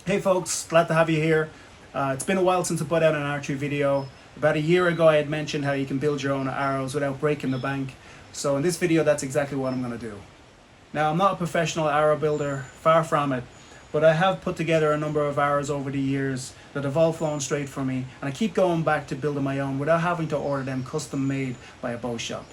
Hey folks, glad to have you here. It's been a while since I put out an archery video. About a year ago I had mentioned how you can build your own arrows without breaking the bank. So in this video that's exactly what I'm going to do. Now I'm not a professional arrow builder, far from it, but I have put together a number of arrows over the years that have all flown straight for me, and I keep going back to building my own without having to order them custom made by a bow shop.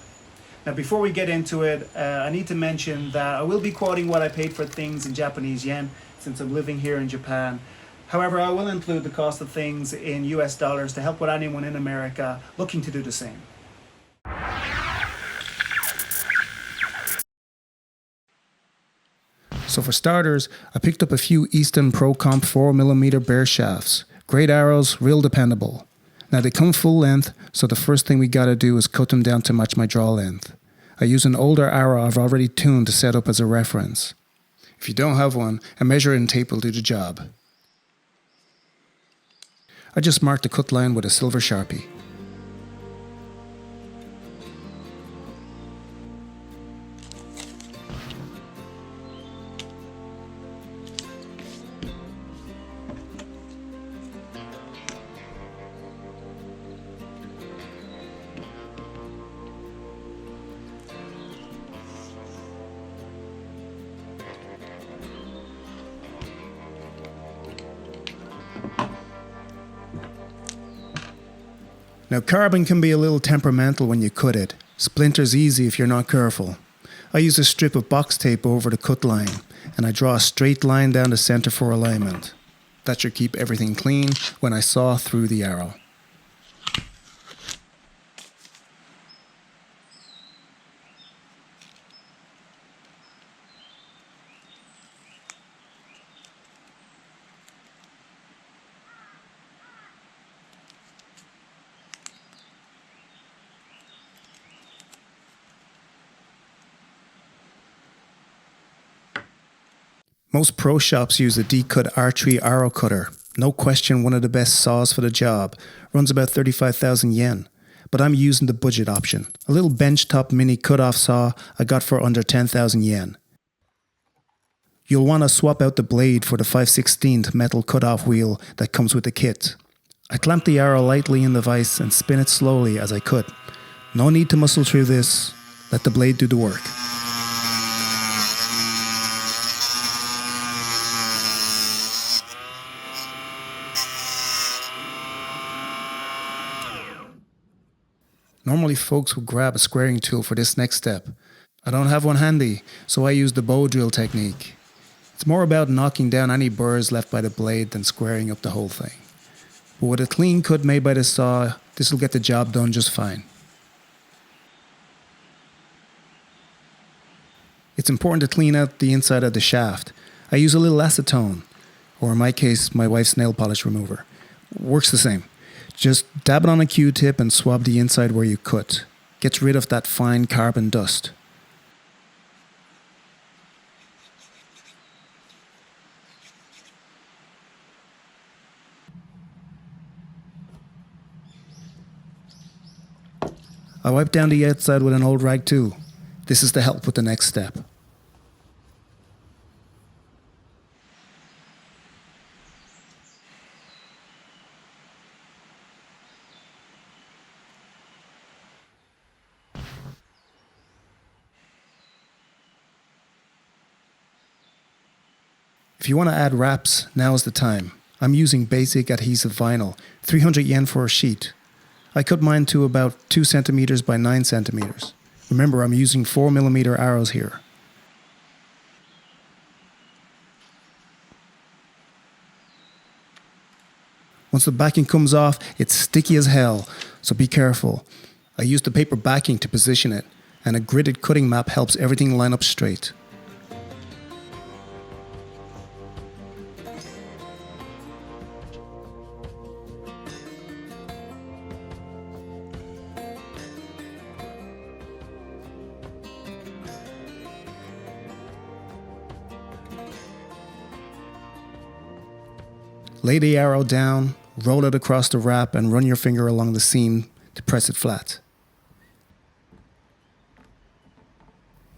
Now before we get into it, I need to mention that I will be quoting what I paid for things in Japanese yen since I'm living here in Japan. However, I will include the cost of things in US dollars to help with anyone in America looking to do the same. So for starters, I picked up a few Easton Pro Comp 4mm bare shafts. Great arrows, real dependable. Now they come full length, so the first thing we gotta do is cut them down to match my draw length. I use an older arrow I've already tuned to set up as a reference. If you don't have one, a measuring tape will do the job. I just marked the cut line with a silver Sharpie. Now carbon can be a little temperamental when you cut it. Splinters easy if you're not careful. I use a strip of box tape over the cut line, and I draw a straight line down the center for alignment. That should keep everything clean when I saw through the arrow. Most pro shops use a D-Cut archery arrow cutter. No question one of the best saws for the job. Runs about 35,000 yen. But I'm using the budget option. A little benchtop mini cut-off saw I got for under 10,000 yen. You'll want to swap out the blade for the 5/16 metal cut-off wheel that comes with the kit. I clamp the arrow lightly in the vise and spin it slowly as I cut. No need to muscle through this. Let the blade do the work. Normally folks would grab a squaring tool for this next step. I don't have one handy, so I use the bow drill technique. It's more about knocking down any burrs left by the blade than squaring up the whole thing. But with a clean cut made by the saw, this will get the job done just fine. It's important to clean out the inside of the shaft. I use a little acetone, or in my case, my wife's nail polish remover. Works the same. Just dab it on a Q-tip and swab the inside where you cut. Gets rid of that fine carbon dust. I wipe down the outside with an old rag too. This is to help with the next step. If you want to add wraps, now is the time. I'm using basic adhesive vinyl, 300 yen for a sheet. I cut mine to about 2 centimeters by 9 centimeters. Remember, I'm using 4mm arrows here. Once the backing comes off, it's sticky as hell, so be careful. I used the paper backing to position it, and a gridded cutting map helps everything line up straight. Lay the arrow down, roll it across the wrap, and run your finger along the seam to press it flat.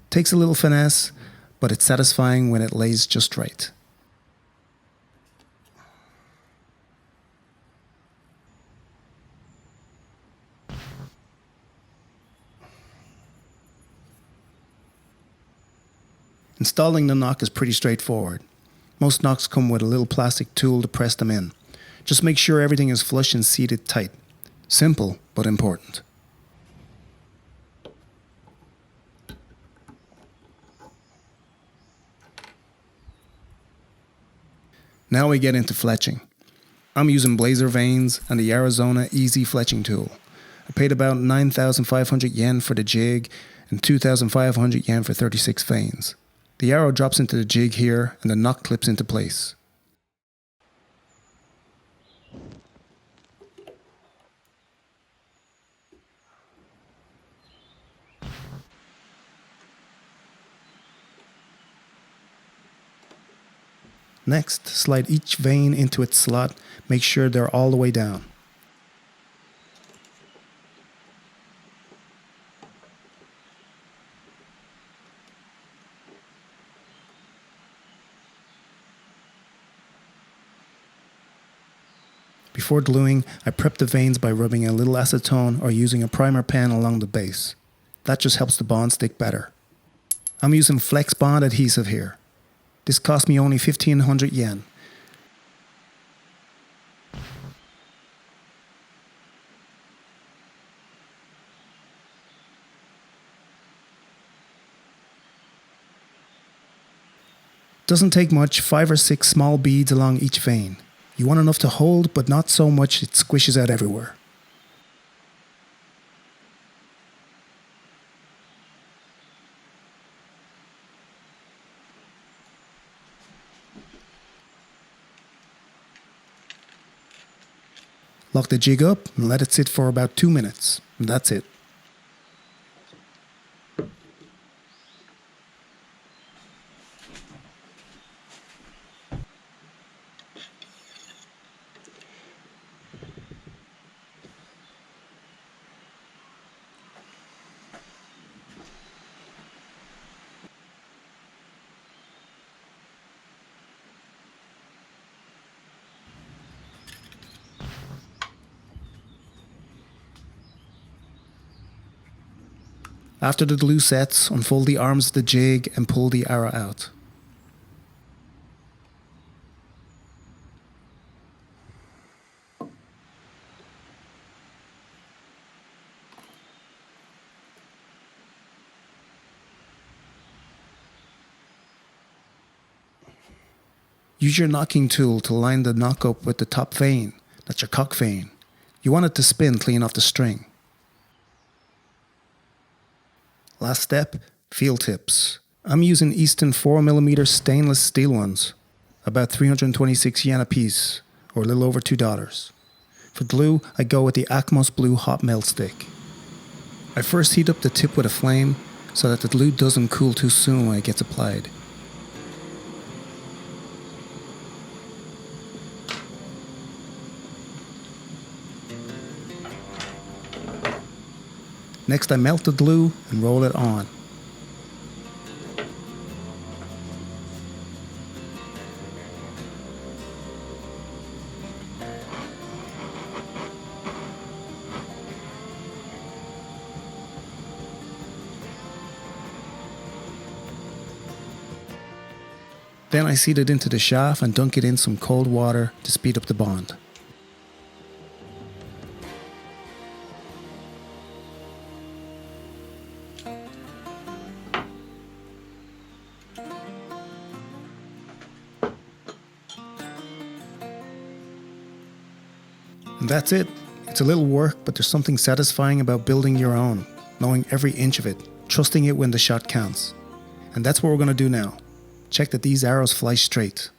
Takes a little finesse, but it's satisfying when it lays just right. Installing the nock is pretty straightforward. Most nocks come with a little plastic tool to press them in. Just make sure everything is flush and seated tight. Simple, but important. Now we get into fletching. I'm using Blazer vanes and the Arizona Easy Fletching Tool. I paid about 9,500 yen for the jig and 2,500 yen for 36 vanes. The arrow drops into the jig here and the nock clips into place. Next, slide each vane into its slot. Make sure they're all the way down. Before gluing, I prep the vanes by rubbing a little acetone or using a primer pen along the base. That just helps the bond stick better. I'm using Flex Bond adhesive here. This cost me only 1,500 yen. Doesn't take much, 5 or 6 small beads along each vane. You want enough to hold, but not so much it squishes out everywhere. Lock the jig up and let it sit for about 2 minutes. And that's it. After the glue sets, unfold the arms of the jig and pull the arrow out. Use your nocking tool to line the nock up with the top vane. That's your cock vane. You want it to spin clean off the string. Last step, feel tips. I'm using Easton 4mm stainless steel ones, about 326 yen a piece, or a little over $2. For glue, I go with the Atmos Blue Hot Melt Stick. I first heat up the tip with a flame so that the glue doesn't cool too soon when it gets applied. Next, I melt the glue and roll it on. Then I seat it into the shaft and dunk it in some cold water to speed up the bond. And that's it. It's a little work, but there's something satisfying about building your own, knowing every inch of it, trusting it when the shot counts. And that's what we're going to do now. Check that these arrows fly straight.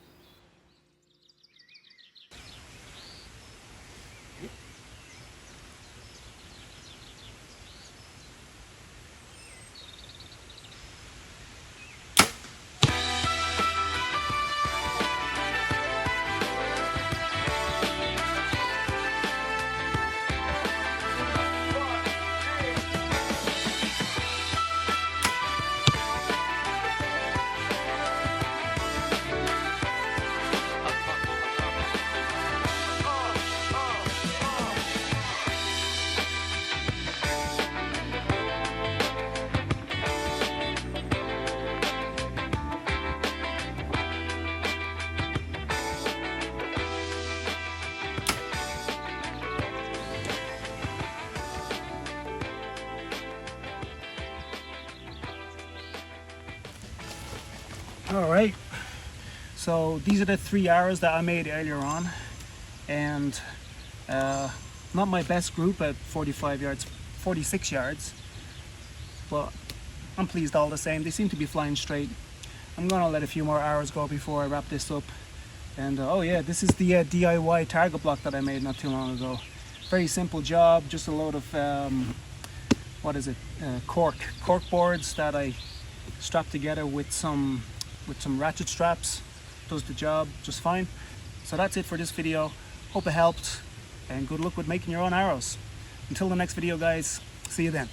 All right, so these are the 3 arrows that I made earlier on, and not my best group at 45 yards, 46 yards, but I'm pleased all the same. They seem to be flying straight. I'm gonna let a few more arrows go before I wrap this up. And oh yeah, this is the DIY target block that I made not too long ago. Very simple job, just a load of what is it, cork boards that I strapped together with some ratchet straps. Does the job just fine. So that's it for this video. Hope it helped, and good luck with making your own arrows. Until the next video, guys, see you then.